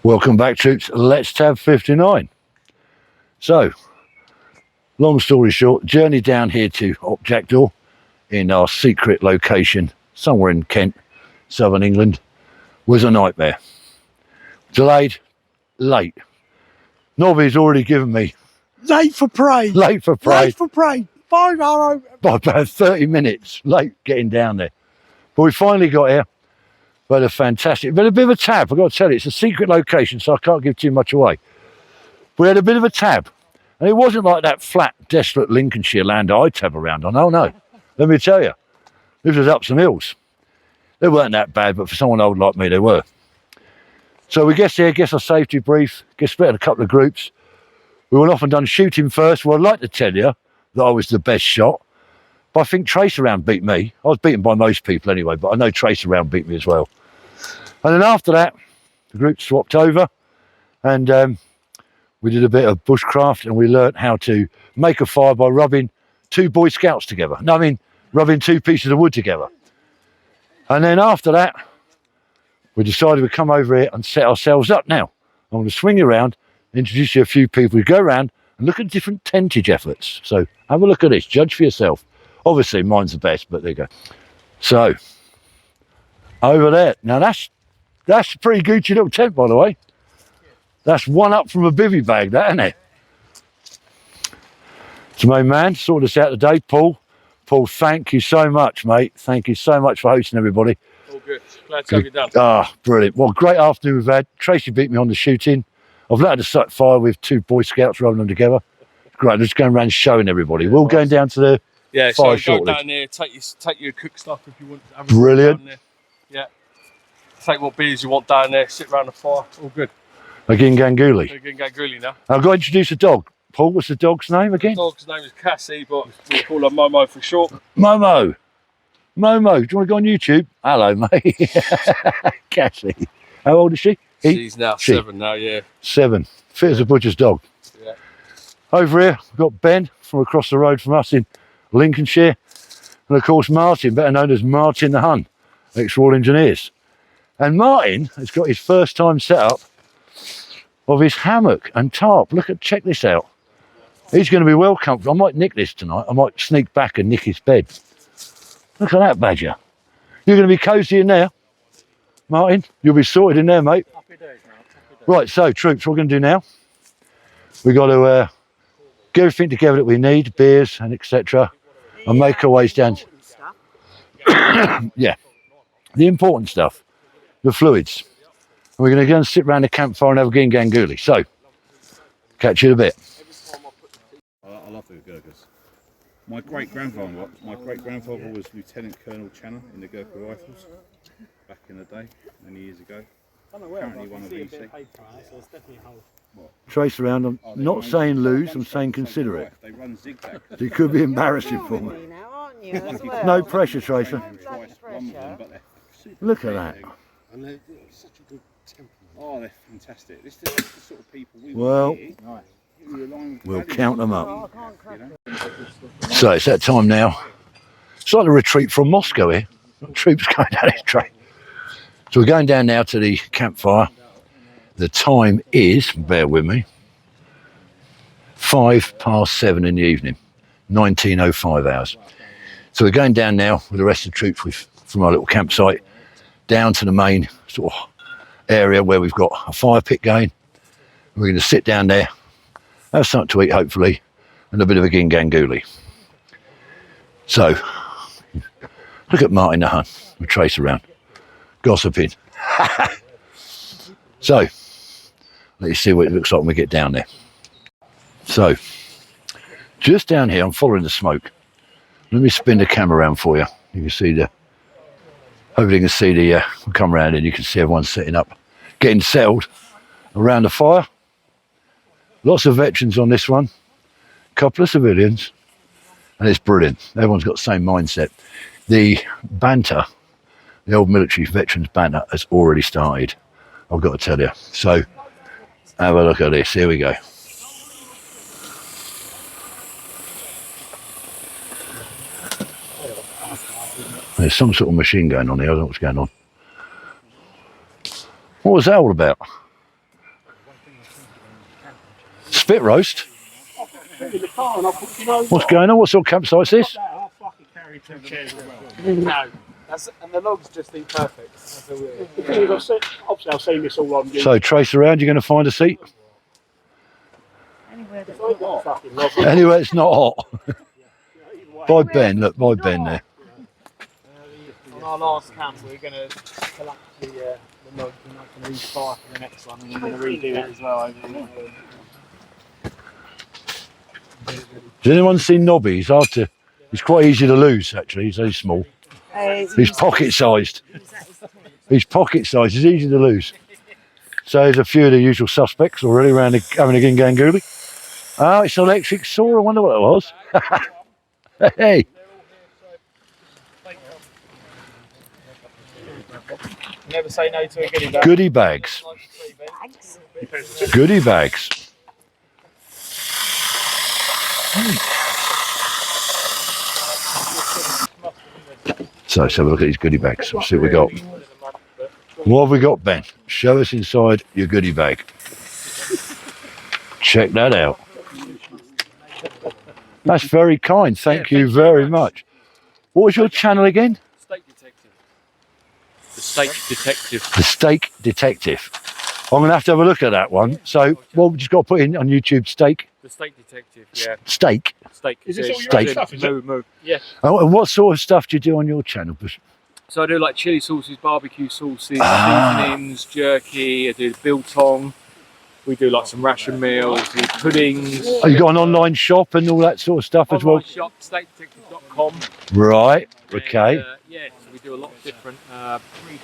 Welcome back, troops. Let's tab 59. So, long story short, journey down here to Op Jackdaw in our secret location somewhere in Kent, southern England, was a nightmare. Delayed, late. Nobby's already given me Late for parade. late for parade. 5 hours. By about 30 minutes late getting down there. But we finally got here. But a fantastic, but a bit of a tab. I've got to tell you, it's a secret location, so I can't give too much away. We had a bit of a tab. And it wasn't like that flat, desolate Lincolnshire land I tab around on. Oh no, let me tell you, this was up some hills. They weren't that bad, but for someone old like me, they were. So we get there, guess our safety brief, get split in a couple of groups. We went off and done shooting first. Well, I'd like to tell you that I was the best shot, but I think Tracer Round beat me. I was beaten by most people anyway, but I know Tracer Round beat me as well. And then after that, the group swapped over and we did a bit of bushcraft and we learnt how to make a fire by rubbing two Boy Scouts together. No, I mean, rubbing two pieces of wood together. And then after that, we decided we'd come over here and set ourselves up now. I'm going to swing you around, introduce you to a few people. We go around and look at different tentage efforts. So have a look at this, judge for yourself. Obviously, mine's the best, but there you go. So, over there. Now that's a pretty Gucci little tent, by the way. That's one up from a bivvy bag, that, isn't it? So my man sorted us out today, Paul. Paul, thank you so much, mate. Thank you so much for hosting everybody. All good. Glad to have you down. Ah, brilliant. Well, great afternoon we've had. Tracy beat me on the shooting. I've learned to set fire with two Boy Scouts, rubbing them together. Great, just going around showing everybody. We're all going down to the fire so shortly. go down there, take your cook stuff if you want. Have Brilliant. Down there. Yeah. Take what beers you want down there, sit around the fire. All good. Again, Ganguli. Again, Ganguli now. I've got to introduce a dog. Paul, what's the dog's name again? The dog's name is Cassie, but we call her Momo for short. Momo. Momo, do you want to go on YouTube? Hello, mate. Cassie. How old is she? She's now 7 now, yeah. 7. Fit as a butcher's dog. Yeah. Over here, we've got Ben from across the road from us in Lincolnshire. And of course, Martin, better known as Martin the Hun, ex-Royal Engineers. And Martin has got his first time set up of his hammock and tarp. Check this out. He's going to be well comfortable. I might nick this tonight. I might sneak back and nick his bed. Look at that badger. You're going to be cosy in there, Martin. You'll be sorted in there, mate. Happy days, man. Happy days. Right, so troops, what we're going to do now, we've got to get everything together that we need, beers and etc. And make our ways down. Yeah, the important stuff, the fluids. And we're going to go and sit around the campfire and have a ginganguli. So, catch you in a bit. I love the Gurkhas. My great-grandfather was Lieutenant Colonel Channer in the Gurkha Rifles back in the day, many years ago. Apparently one of VC. Trace around. I'm not saying lose, I'm saying consider it. They run zigzag. It could be embarrassing for me. No pressure, Tracer. Look at that. And they're such a good temperament. Oh, they're fantastic. This is the sort of people we Well, we'll count them up. So it's that time now. It's like a retreat from Moscow here. Troops going down this train. So we're going down now to the campfire. The time is, bear with me, 7:05 in the evening, 19:05 hours. So we're going down now with the rest of the troops from our little campsite down to the main sort of area where we've got a fire pit going. We're going to sit down there, have something to eat hopefully, and a bit of a ginganguli. So, look at Martin the Hun, we trace around, gossiping. So, let's see what it looks like when we get down there. So, just down here, I'm following the smoke. Let me spin the camera around for you. You can see hopefully you can see we'll come around and you can see everyone setting up, getting settled around the fire. Lots of veterans on this one, a couple of civilians, and it's brilliant. Everyone's got the same mindset. The banter, the old military veterans banter has already started, I've got to tell you. So, have a look at this, here we go. There's some sort of machine going on here, I don't know what's going on. What was that all about? Spit roast? What's going on? What sort of campsite is this? No. And the logs just eat perfect. That's all it is. Obviously, I've seen this all on YouTube. So trace around, you're going to find a seat? Anywhere it's not hot. By Ben, look, by Ben there. On our last camp, we're going to collapse the logs and make an easy fire for the next one, and we're going to redo it as well. Has anyone seen Nobby? He's hard to. He's quite easy to lose, actually. He's very small. He's pocket-sized. He's pocket-sized. He's easy to lose. So there's a few of the usual suspects already around having a Goodie. Oh, it's an electric saw. I wonder what it was. Hey. Never say no to a goodie bag. Goodie bags. Goodie bags. So let's have a look at these goodie bags. Let's see what we got. What have we got, Ben? Show us inside your goodie bag. Check that out. That's very kind. Thank you very much. What was your channel again? Steak Detective. The Steak Detective. The Steak Detective. I'm going to have a look at that one. So, well, we just got to put in on YouTube steak. The Steak Detective, yeah. Steak. Steak. Is this all your Steak. stuff? Is it? Move. Yeah. Oh, and what sort of stuff do you do on your channel? So I do like chili sauces, barbecue sauces, seasonings, jerky. I do biltong. We do like some ration meals, we do puddings. Oh, you got an online shop and all that sort of stuff as well? Online shop, steakdetective.com. Right, okay. And, yeah, so we do a lot of different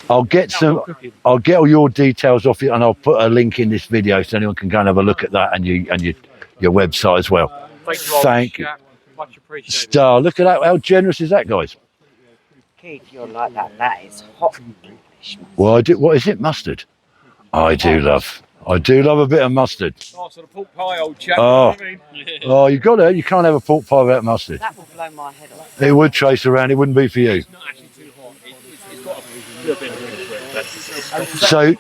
I'll get all your details off you and I'll put a link in this video so anyone can go and have a look at that and your website as well. Thank you. Much appreciated. Star, look at that. How generous is that, guys? Keith, you're like that. That is hot English. Well, what is it? Mustard? I do love a bit of mustard. Oh, so the pork pie, old chap. Oh. You know what I mean? Oh, you got it. You can't have a pork pie without mustard. That will blow my head off. It would trace around. It wouldn't be for you. It's not actually too hot. It's got a little bit of room for it. So,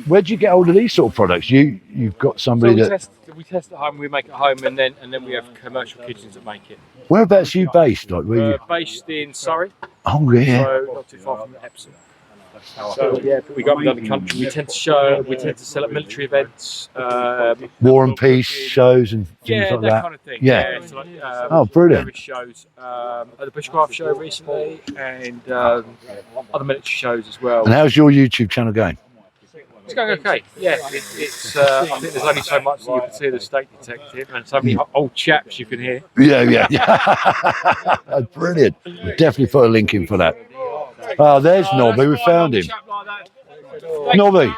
where'd you get hold of these sort of products? You've got somebody that. We test at home, we make it at home, and then we have commercial kitchens that make it. Whereabouts are you based? Like, where you? Based in Surrey, Oh yeah. so not too far from Epsom. So yeah, we go around the country. We tend to sell at military events. War and peace shows and things Yeah, like that that. kind of thing. Yeah. So like, Oh, brilliant. various shows at the Bushcraft show recently, and other military shows as well. And how's your YouTube channel going? It's going okay. Yeah, it's. I think there's only so much that you can see of the Steak Detective, and so many old chaps you can hear. Yeah. That's brilliant. We'll definitely put a link in for that. Oh, there's Nobby. We found him. Nobby,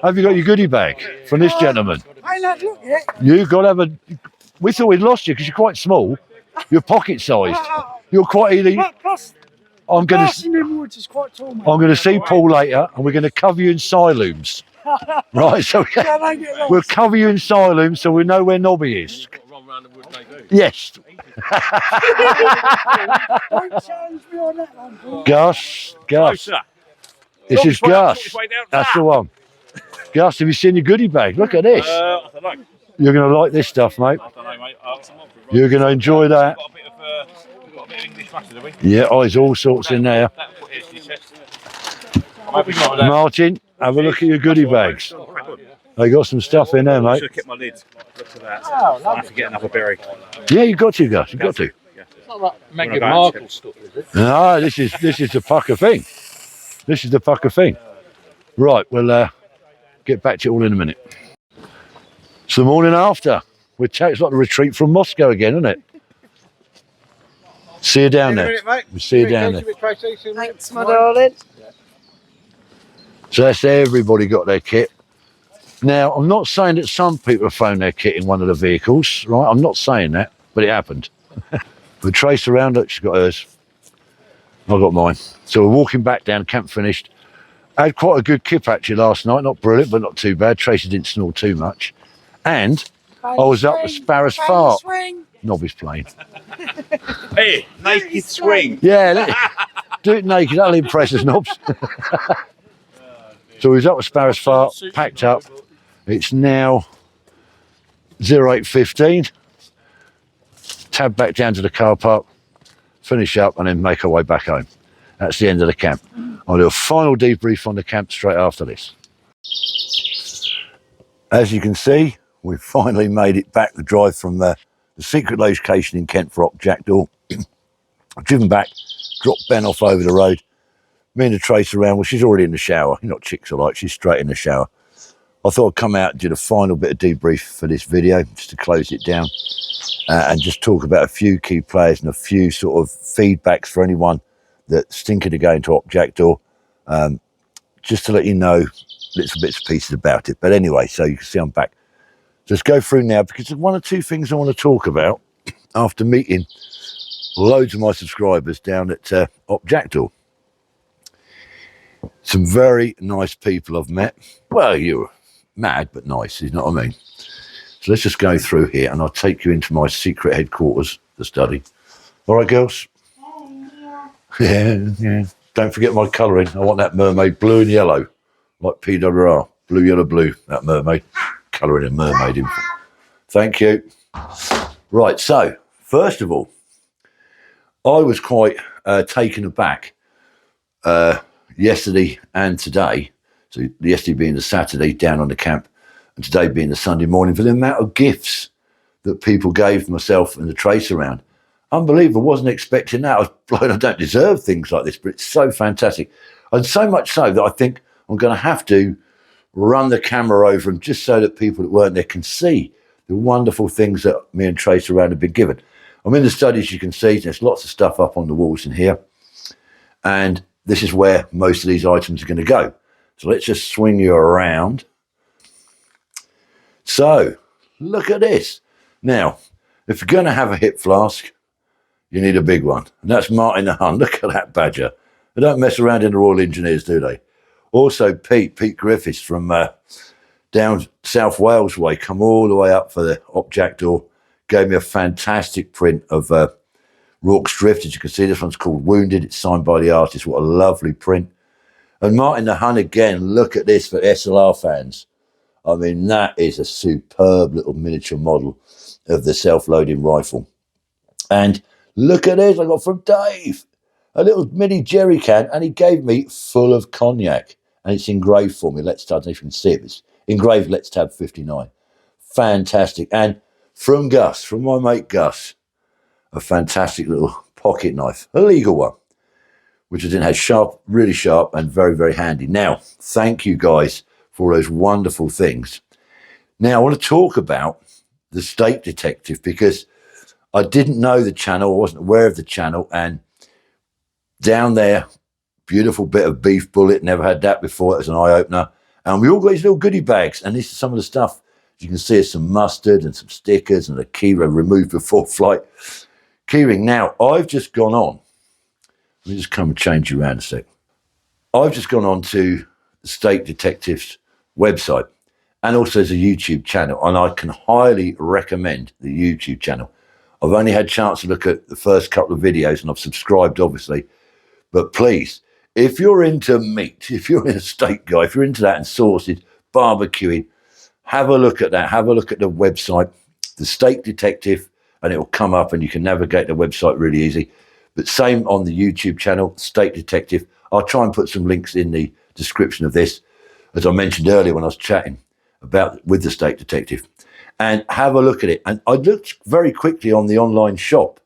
have you got your goodie bag from this gentleman? Ain't that look it? You got to have a. We thought we'd lost you because you're quite small. You're pocket-sized. You're quite easy. Plus, I'm going Darcy Woods is quite tall, mate. to see Paul later, and we're going to cover you in silooms. Right, so Yeah, they get lost. we'll cover you in silooms so we know where Nobby is. Run around the wood, they do. Yes. Don't challenge me on that one, Paul. Gus. Closer. This is Gus. It's way down. That's the one. Gus, have you seen your goodie bag? Look at this. I don't know. You're going to like this stuff, mate. I don't know, mate. You're going to enjoy that. We've got a bit of English mustard, have we? Yeah, oh, there's all sorts in there. That's what it is, you said. I'm happy with that. Martin, have a look at your goodie bags. They got some stuff in there, I mate. should have kept my lid. Look at that. I have to get another berry. Yeah, you got to, Gus. You got to. Meghan Markle stuff, is it? No, this is the pucker thing. This is the pucker thing. Right, we'll get back to it all in a minute. It's the morning after. It's like the retreat from Moscow again, isn't it? See you down there. We'll see you down there. Thanks, my darling. So that's everybody got their kit. Now, I'm not saying that some people have thrown their kit in one of the vehicles, right? I'm not saying that, but it happened. We traced around it, she's got hers. I've got mine. So we're walking back down, camp finished. I had quite a good kip actually last night, not brilliant, but not too bad. Tracy didn't snore too much. And I was up with Sparrow's Fart. Nobby's playing. Hey, naked swing. Yeah, do it naked, that'll impress us, Nobs. So we was up with Sparrow's Fart, packed up. It's now 08:15, tab back down to the car park, finish up and then make our way back home. That's the end of the camp. I'll do a final debrief on the camp straight after this. As you can see, we've finally made it back the drive from the secret location in Kent for Op Jackdaw. I've driven back, dropped Ben off over the road. Me and the Trace around, well, she's already in the shower. You know what chicks are like, she's straight in the shower. I thought I'd come out and do the final bit of debrief for this video, just to close it down, and just talk about a few key players and a few sort of feedbacks for anyone that's thinking of going to Op Jackdaw, just to let you know little bits and pieces about it. But anyway, so you can see I'm back. Just go through now, because there's one or two things I want to talk about after meeting loads of my subscribers down at Op Jackdaw. Some very nice people I've met. Well, you're mad, but nice, you know what I mean? So let's just go through here and I'll take you into my secret headquarters, the study. All right, girls? Yeah. Don't forget my colouring. I want that mermaid blue and yellow, like PWR. Blue, yellow, blue, that mermaid. Colouring a mermaid in. Thank you. Right, so, first of all, I was quite taken aback yesterday and today. So yesterday being the Saturday down on the camp, and today being the Sunday morning, for the amount of gifts that people gave myself and the Trace around. Unbelievable, wasn't expecting that. I was blown, I don't deserve things like this, but it's so fantastic. And so much so that I think I'm going to have to run the camera over them just so that people that weren't there can see the wonderful things that me and Trace around have been given. I'm in the study, as you can see, there's lots of stuff up on the walls in here. And this is where most of these items are going to go. So let's just swing you around. So, look at this. Now, if you're going to have a hip flask, you need a big one. And that's Martin the Hun. Look at that badger. They don't mess around in the Royal Engineers, do they? Also, Pete Griffiths from down South Wales way, come all the way up for the Op Jackdaw, gave me a fantastic print of Rorke's Drift. As you can see, this one's called Wounded. It's signed by the artist. What a lovely print. And Martin the Hun again, look at this for SLR fans. I mean, that is a superb little miniature model of the self-loading rifle. And look at this, I got from Dave. A little mini jerry can, and he gave me full of cognac. And it's engraved for me. Let's tab, if you can see it. It's engraved Let's Tab 59. Fantastic. And from Gus, from my mate Gus, a fantastic little pocket knife, a legal one, which I didn't have sharp, really sharp and very, very handy. Now, thank you guys for all those wonderful things. Now, I want to talk about the State Detective, because I didn't know the channel, I wasn't aware of the channel, and down there, beautiful bit of beef bullet, never had that before, it was an eye-opener. And we all got these little goodie bags, and this is some of the stuff. You can see there's some mustard and some stickers and a keyring removed before flight. Keyring. Now, I've just gone on. Let me just come and change you around a sec. I've just gone on to the State Detective's website, and also there's a YouTube channel, and I can highly recommend the YouTube channel. I've only had a chance to look at the first couple of videos, and I've subscribed, obviously. But please, if you're into meat, if you're a steak guy, if you're into that and sausage, barbecuing, have a look at that. Have a look at the website, the State Detective, and it will come up and you can navigate the website really easy. But same on the YouTube channel, State Detective. I'll try and put some links in the description of this, as I mentioned earlier when I was chatting about with the State Detective. And have a look at it. And I looked very quickly on the online shop.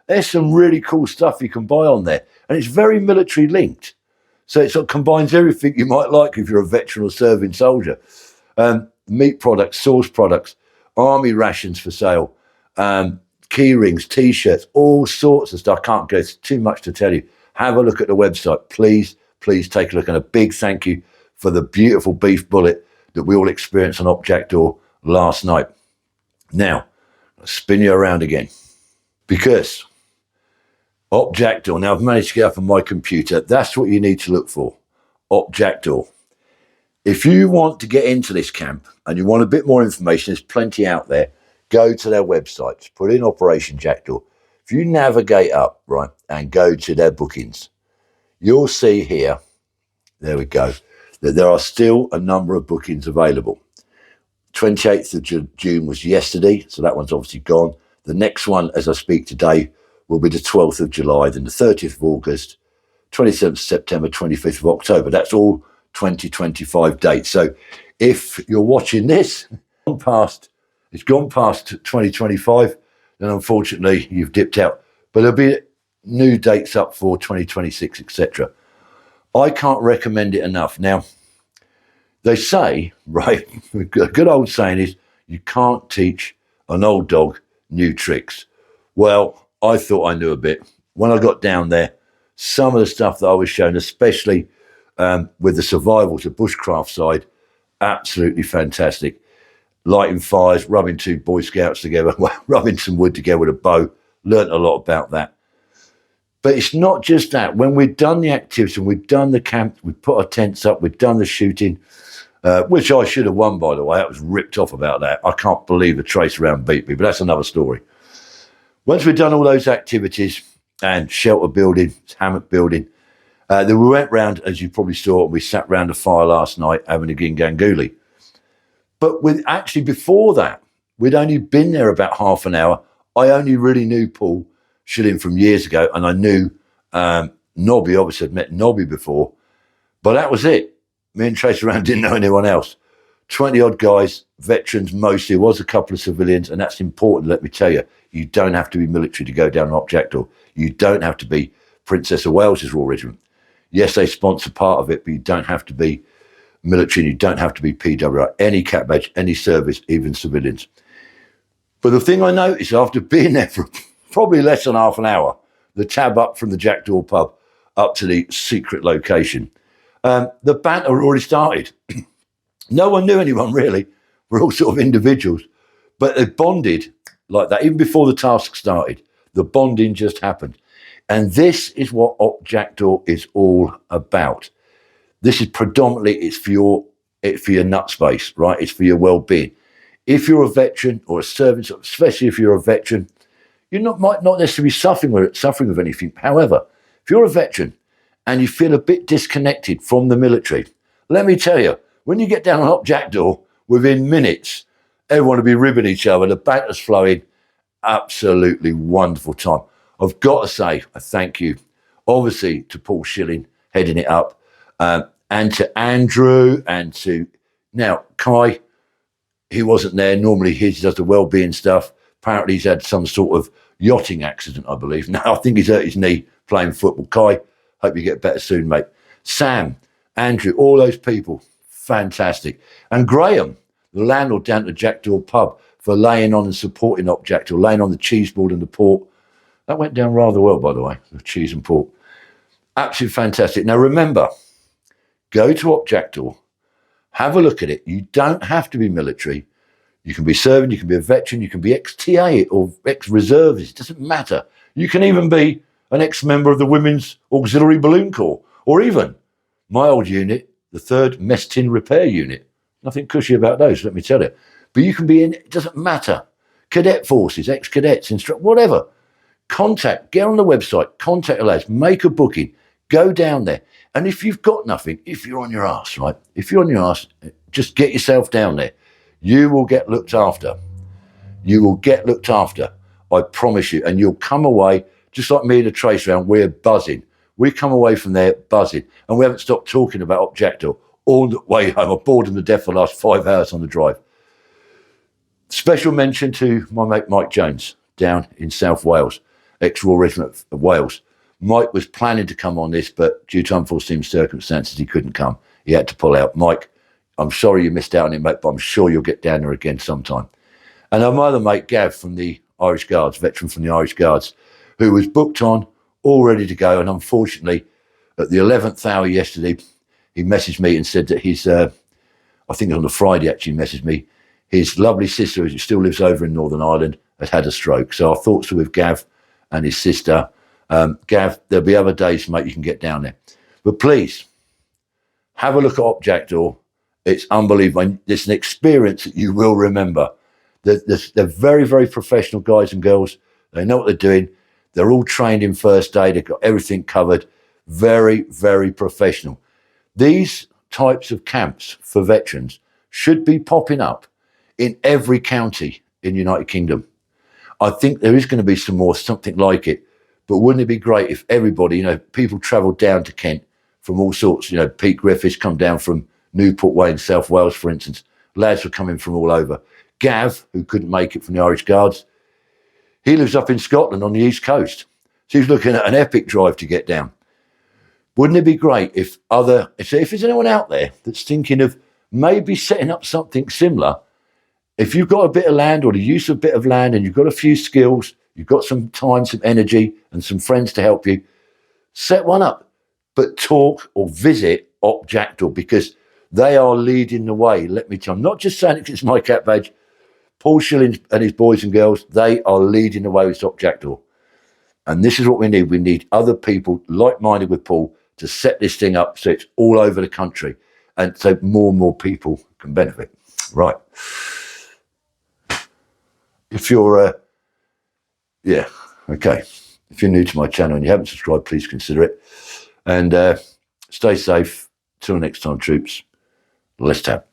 There's some really cool stuff you can buy on there. And it's very military linked. So it sort of combines everything you might like if you're a veteran or serving soldier. Meat products, sauce products, army rations for sale, key rings, T-shirts, all sorts of stuff. I can't go, it's too much to tell you. Have a look at the website. Please, please take a look. And a big thank you for the beautiful beef bullet that we all experienced on Op Jackdaw last night. Now, I'll spin you around again, because Op Jackdaw, now I've managed to get up on my computer. That's what you need to look for, Op Jackdaw. If you want to get into this camp and you want a bit more information, there's plenty out there. Go to their websites, put in Operation Jackdaw. If you navigate up, right, and go to their bookings, you'll see here, there we go, that there are still a number of bookings available. 28th of June was yesterday, so that one's obviously gone. The next one, as I speak today, will be the 12th of July, then the 30th of August, 27th of September, 25th of October. That's all 2025 dates. So if you're watching this, it's gone past 2025, then unfortunately you've dipped out. But there'll be new dates up for 2026, etc. I can't recommend it enough. Now, they say, right, a good old saying is, you can't teach an old dog new tricks. Well, I thought I knew a bit. When I got down there, some of the stuff that I was shown, especially with the survival to bushcraft side, absolutely fantastic. Lighting fires, rubbing two Boy Scouts together, rubbing some wood together with a bow. Learned a lot about that. But it's not just that. When we've done the activity, we've done the camp, we've put our tents up, we've done the shooting, which I should have won, by the way. I was ripped off about that. I can't believe the trace round beat me, but that's another story. Once we've done all those activities and shelter building, hammock building, then we went round, as you probably saw, and we sat round the fire last night having a ginganguli. But actually before that, we'd only been there about half an hour. I only really knew Paul Shilling from years ago, and I knew Nobby. Obviously, I'd met Nobby before, but that was it. Me and Trace around didn't know anyone else. 20 odd guys, veterans mostly. There was a couple of civilians, and that's important, let me tell you. You don't have to be military to go down Op Jackdaw. You don't have to be Princess of Wales's Royal Regiment. Yes, they sponsor part of it, but you don't have to be military, and you don't have to be PWI, any cap badge, any service, even civilians. But the thing I noticed after being there for probably less than half an hour, the tab up from the Jackdaw pub up to the secret location, the banter had already started. No one knew anyone really. We're all sort of individuals, but they bonded like that. Even before the task started, the bonding just happened. And this is what Op Jackdaw is all about. This is predominantly, it's for your nut space, right? It's for your well-being. If you're a veteran or a servant, especially if you're a veteran, you might not necessarily be suffering with anything. However, if you're a veteran and you feel a bit disconnected from the military, let me tell you, when you get down on Op Jackdaw, within minutes, everyone will be ribbing each other, the banter's flowing, absolutely wonderful time. I've got to say a thank you, obviously, to Paul Shilling heading it up, and to Andrew, and to, now, Kai, he wasn't there. Normally he does the well-being stuff. Apparently he's had some sort of yachting accident, I believe. Now I think he's hurt his knee playing football. Kai, hope you get better soon, mate. Sam, Andrew, all those people, fantastic. And Graham, the landlord down at the Jackdaw pub, for laying on and supporting Op Jackdaw, laying on the cheese board and the pork. That went down rather well, by the way, the cheese and pork. Absolutely fantastic. Now remember, go to Op Jackdaw, have a look at it. You don't have to be military. You can be serving, you can be a veteran, you can be ex-TA or ex-reservist. It doesn't matter. You can even be an ex-member of the Women's Auxiliary Balloon Corps, or even my old unit, the 3rd Mess Tin Repair Unit. Nothing cushy about those, let me tell you. But you can be in, it doesn't matter. Cadet forces, ex-cadets, whatever. Contact, get on the website, contact the lads, make a booking, go down there. And if you've got nothing, if you're on your arse, right? If you're on your arse, just get yourself down there. You will get looked after. You will get looked after. I promise you. And you'll come away, just like me and the trace round, we're buzzing. We come away from there buzzing. And we haven't stopped talking about Op Jackdaw all the way home. I bored them to death for the last 5 hours on the drive. Special mention to my mate Mike Jones down in South Wales, ex-Royal Regiment of Wales. Mike was planning to come on this, but due to unforeseen circumstances, he couldn't come. He had to pull out. Mike, I'm sorry you missed out on it, mate, but I'm sure you'll get down there again sometime. And our other mate, Gav, from the Irish Guards, veteran from the Irish Guards, who was booked on, all ready to go. And unfortunately, at the 11th hour yesterday, he messaged me and said that his, I think it was on the Friday actually, he messaged me, his lovely sister, who still lives over in Northern Ireland, had a stroke. So our thoughts are with Gav and his sister. Gav, there'll be other days, mate, you can get down there. But please, have a look at Op Jackdaw. It's unbelievable. It's an experience that you will remember. They're very, very professional guys and girls. They know what they're doing. They're all trained in first aid. They've got everything covered. Very, very professional. These types of camps for veterans should be popping up in every county in the United Kingdom. I think there is going to be some more, something like it. But wouldn't it be great if everybody, people travelled down to Kent from all sorts, Pete Griffiths come down from Newport Way in South Wales, for instance. Lads were coming from all over. Gav, who couldn't make it from the Irish Guards, he lives up in Scotland on the East Coast. So he's looking at an epic drive to get down. Wouldn't it be great if there's anyone out there that's thinking of maybe setting up something similar, if you've got a bit of land or the use of a bit of land and you've got a few skills, you've got some time, some energy and some friends to help you, set one up. But talk or visit Op Jackdaw, because they are leading the way. Let me tell you, I'm not just saying it 'cause it's my cat badge. Paul Shilling and his boys and girls, they are leading the way with Op Jackdaw. And this is what we need. We need other people like-minded with Paul to set this thing up so it's all over the country and so more and more people can benefit. Right. If you're, okay. If you're new to my channel and you haven't subscribed, please consider it. And stay safe. Till next time, troops. Let's tab.